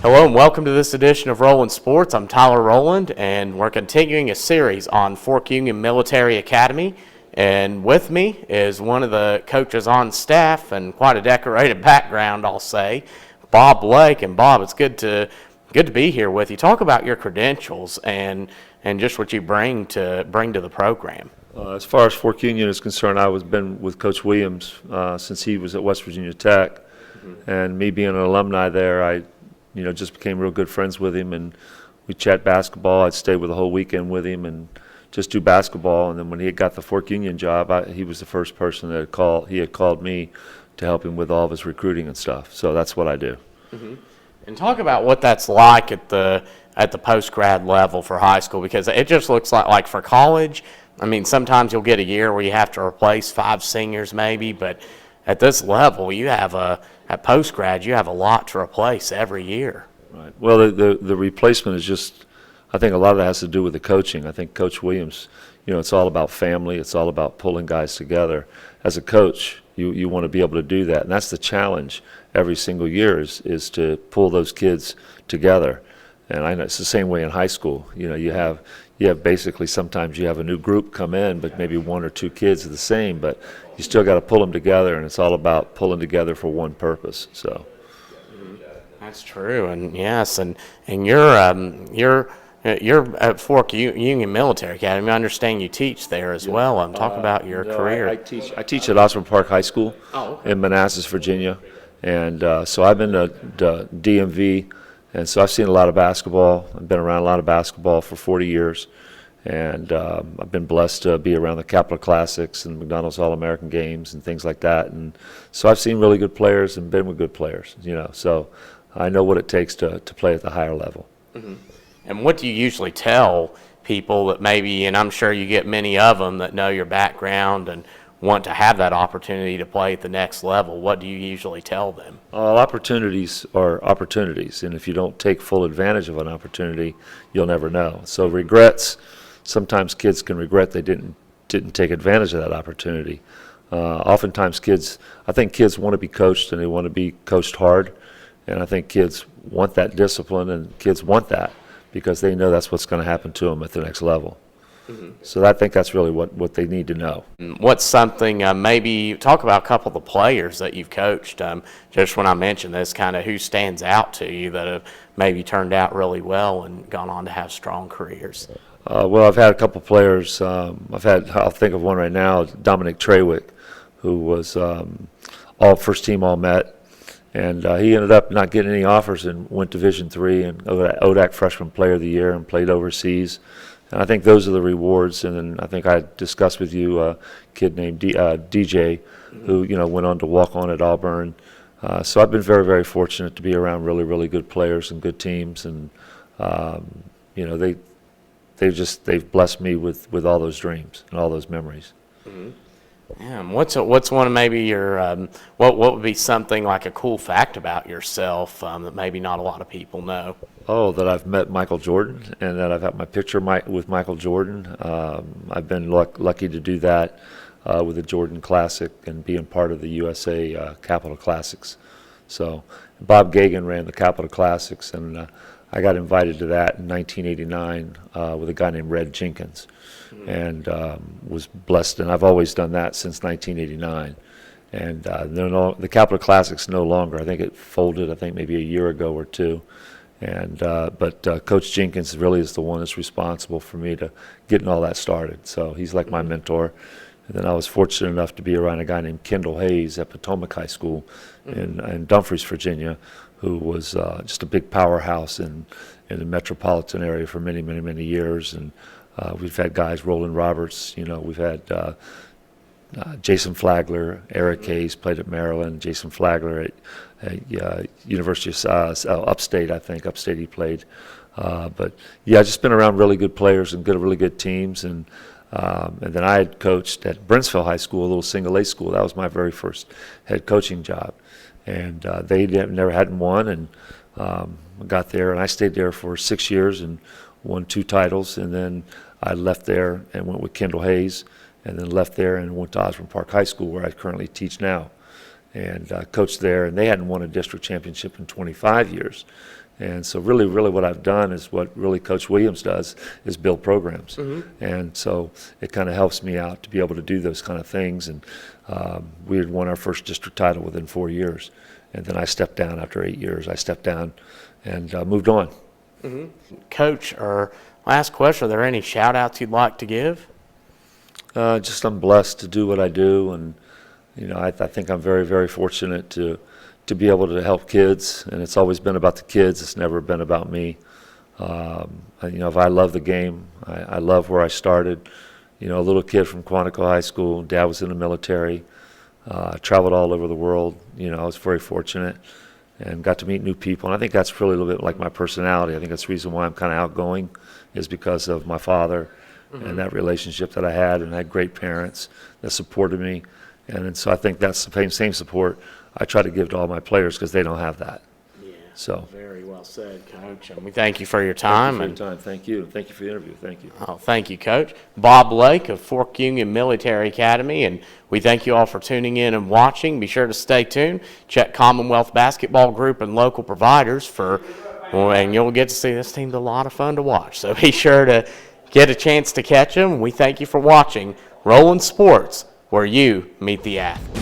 Hello and welcome to this edition of Roland Sports. I'm Tyler Rowland, and we're continuing a series on Fork Union Military Academy. And with me is one of the coaches on staff and quite a decorated background, I'll say, Bob Blake. And Bob, it's good to be here with you. Talk about your credentials and just what you bring to the program. As far as Fork Union is concerned, I've been with Coach Williams since he was at West Virginia Tech, and me being an alumni there, I just became real good friends with him, and we chat basketball. I'd stay with the whole weekend with him and just do basketball. And then when he had got the Fork Union job, he was the first person that had called me to help him with all of his recruiting and stuff. So that's what I do. Mm-hmm. And talk about what that's like at the post-grad level for high school, because it just looks like for college, I mean, sometimes you'll get a year where you have to replace 5 seniors maybe, but at this level, at post-grad, you have a lot to replace every year. Right. Well, the replacement is just, I think a lot of that has to do with the coaching. I think Coach Williams, it's all about family. It's all about pulling guys together. As a coach, you want to be able to do that, and that's the challenge every single year is to pull those kids together. And I know it's the same way in high school. You have basically sometimes you have a new group come in, but maybe 1 or 2 kids are the same, but you still got to pull them together, and it's all about pulling together for one purpose. So that's true, and yes, and you're at Fork Union Military Academy. I understand you teach there as well. Talk about your career. I teach at Osborne Park High School in Manassas, Virginia, and so I've been to DMV. And so I've seen a lot of basketball. I've been around a lot of basketball for 40 years. And I've been blessed to be around the Capital Classics and McDonald's All-American games and things like that. And so I've seen really good players and been with good players, So I know what it takes to play at the higher level. Mm-hmm. And what do you usually tell people that maybe, and I'm sure you get many of them that know your background and want to have that opportunity to play at the next level? What do you usually tell them? Opportunities are opportunities, and if you don't take full advantage of an opportunity, you'll never know. So regrets, sometimes kids can regret they didn't take advantage of that opportunity. Oftentimes I think kids want to be coached, and they want to be coached hard, and I think kids want that discipline, and kids want that because they know that's what's going to happen to them at the next level. Mm-hmm. So I think that's really what they need to know. What's something, maybe talk about a couple of the players that you've coached, just when I mentioned this, kind of who stands out to you that have maybe turned out really well and gone on to have strong careers? Well, I've had a couple players. I'll think of one right now, Dominic Trawick, who was all first team All-Met. And he ended up not getting any offers and went Division III and ODAC Freshman Player of the Year and played overseas. And I think those are the rewards. And then I think I discussed with you a kid named DJ, who went on to walk on at Auburn. So I've been very, very fortunate to be around really, really good players and good teams. And they've blessed me with all those dreams and all those memories. Mm-hmm. Yeah, what's one of maybe your what would be something like a cool fact about yourself that maybe not a lot of people know? Oh, that I've met Michael Jordan and that I've had my picture with Michael Jordan. I've been lucky to do that with the Jordan Classic and being part of the USA Capital Classics. So Bob Gagan ran the Capital Classics, and I got invited to that in 1989 with a guy named Red Jenkins. And was blessed, and I've always done that since 1989. And the Capital Classics no longer. I think it folded, maybe a year ago or two. And but Coach Jenkins really is the one that's responsible for me to getting all that started. So he's like my mentor. And then I was fortunate enough to be around a guy named Kendall Hayes at Potomac High School in Dumfries, Virginia, who was just a big powerhouse in the metropolitan area for many, many, many years. And we've had guys, Roland Roberts, we've had Jason Flagler, Eric Hayes played at Maryland, Jason Flagler at University of Upstate, Upstate he played. But yeah, I've just been around really good players and really good teams. And then I had coached at Brentsville High School, a little single A school. That was my very first head coaching job. And they hadn't won, and I got there, and I stayed there for 6 years and won 2 titles. And then I left there and went with Kendall Hayes, and then left there and went to Osborne Park High School, where I currently teach now. and coached there, and they hadn't won a district championship in 25 years. And so really what I've done is what really Coach Williams does, is build programs. And so it kind of helps me out to be able to do those kind of things. And we had won our first district title within 4 years. And then I stepped down after 8 years. I stepped down and moved on. Coach, or last question, are there any shout outs you'd like to give? Just I'm blessed to do what I do, and I think I'm very fortunate to be able to help kids, and it's always been about the kids. It's never been about me. If I love the game, I love where I started. A little kid from Quantico High School. Dad was in the military. Traveled all over the world. I was very fortunate and got to meet new people. And I think that's really a little bit like my personality. I think that's the reason why I'm kind of outgoing, is because of my father and that relationship that I had, and I had great parents that supported me. And so I think that's the same support I try to give to all my players, because they don't have that. Yeah. So Very well said, Coach. And we thank you for your time. Thank you for your time. Thank you. Thank you for the interview. Thank you. Oh, thank you, Coach. Bob Lake of Fork Union Military Academy, and we thank you all for tuning in and watching. Be sure to stay tuned. Check Commonwealth Basketball Group and local providers and you'll get to see this team's a lot of fun to watch. So be sure to get a chance to catch them. We thank you for watching Roland Sports, where you meet the athlete.